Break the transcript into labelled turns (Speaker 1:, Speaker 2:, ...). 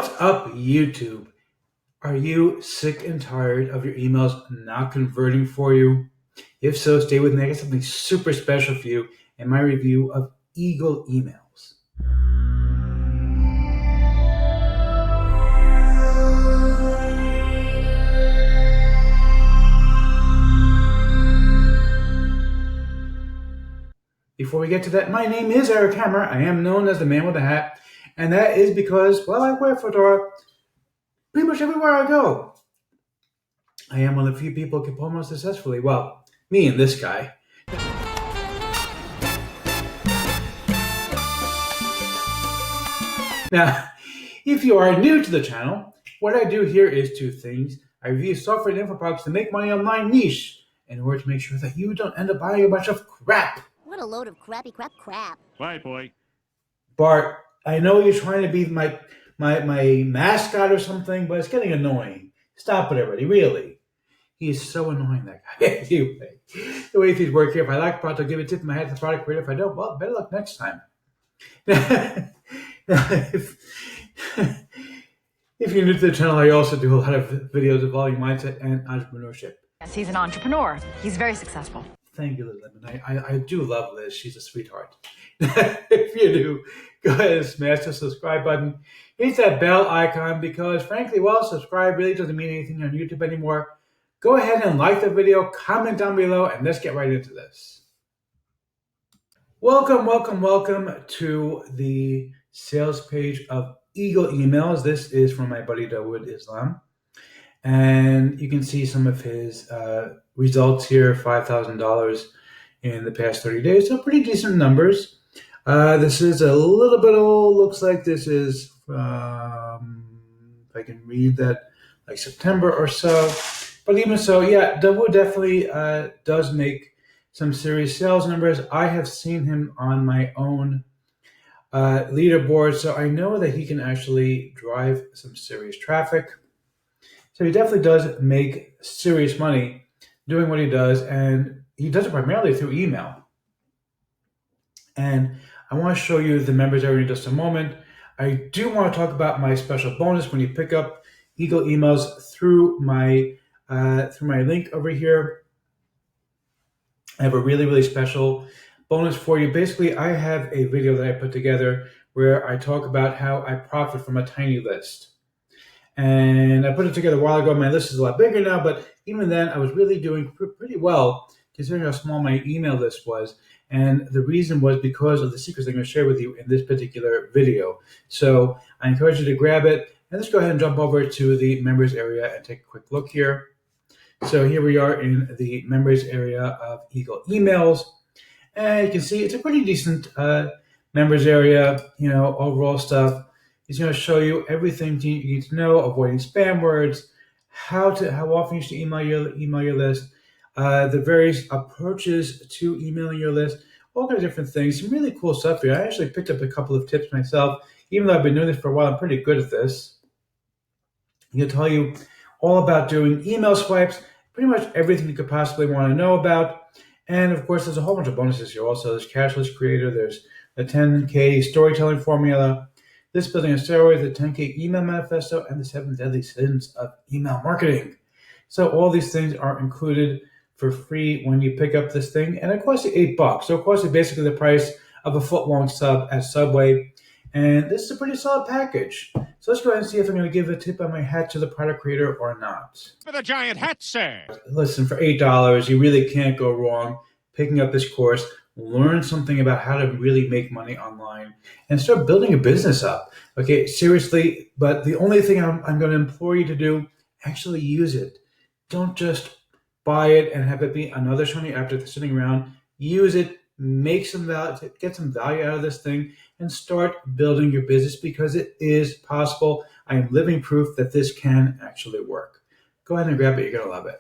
Speaker 1: What's up, YouTube? Are you sick and tired of your emails not converting for you? If so, stay with me. I got something super special for you in my review of Eagle emails. Before we get to that, my name is Eric Hammer. I am known as the man with the hat, and that is because, well, I wear a fedora pretty much everywhere I go. I am one of the few people who can pull them off successfully. Well, me and this guy. Now, if you are new to the channel, what I do here is two things. I review software and info products to make money online niche in order to make sure that you don't end up buying a bunch of crap.
Speaker 2: What a load of crappy crap.
Speaker 3: Right, boy.
Speaker 1: Bart, I know you're trying to be my mascot or something, but it's getting annoying. Stop it already, really. He is so annoying, that guy. Anyway, the way things work here, if I like product, I'll give a tip in my head to the product creator. If I don't, well, better luck next time. if you're new to the channel, I also do a lot of videos of volume mindset and entrepreneurship.
Speaker 4: Yes, he's an entrepreneur. He's very successful.
Speaker 1: Thank you, Liz Lemon. I do love Liz. She's a sweetheart. If you do, go ahead and smash the subscribe button. Hit that bell icon because, frankly, well, subscribe really doesn't mean anything on YouTube anymore. Go ahead and like the video, comment down below, and let's get right into this. Welcome to the sales page of Eagle Emails. This is from my buddy Dawood Islam. And you can see some of his results here, $5,000 in the past 30 days. So pretty decent numbers. This is a little bit old. Looks like this is, if I can read that, like September or so. But even so, yeah, Dawood definitely does make some serious sales numbers. I have seen him on my own leaderboard, so I know that he can actually drive some serious traffic. So he definitely does make serious money doing what he does, and he does it primarily through email. And I want to show you the members area in just a moment. I do want to talk about my special bonus when you pick up Eagle Emails through my link over here. I have a really special bonus for you. Basically, I have a video that I put together where I talk about how I profit from a tiny list. And I put it together a while ago. My list is a lot bigger now, but even then I was really doing pretty well considering how small my email list was. And the reason was because of the secrets I'm going to share with you in this particular video. So I encourage you to grab it. And let's go ahead and jump over to the members area and take a quick look here. So here we are in the members area of Eagle Emails. And you can see it's a pretty decent members area, overall stuff. It's going to show you everything you need to know, avoiding spam words, how often you should email your list, the various approaches to emailing your list, all kinds of different things. Some really cool stuff here. I actually picked up a couple of tips myself. Even though I've been doing this for a while, I'm pretty good at this. It'll tell you all about doing email swipes, pretty much everything you could possibly want to know about. And of course, there's a whole bunch of bonuses here also. There's Cash List Creator, there's the 10K Storytelling Formula, This Building a Steroid, the 10K Email Manifesto, and the 7 Deadly Sins of Email Marketing. So all these things are included for free when you pick up this thing. And it costs you $8. So it costs you basically the price of a foot-long sub at Subway. And this is a pretty solid package. So let's go ahead and see if I'm going to give a tip on my hat to the product creator or not.
Speaker 3: For the giant hat, sir.
Speaker 1: Listen, for $8, you really can't go wrong picking up this course. Learn something about how to really make money online and start building a business up. Okay, seriously, but the only thing I'm going to implore you to do, actually use it. Don't just buy it and have it be another shiny after sitting around. Use it, make some value, get some value out of this thing, and start building your business because it is possible. I am living proof that this can actually work. Go ahead and grab it. You're going to love it.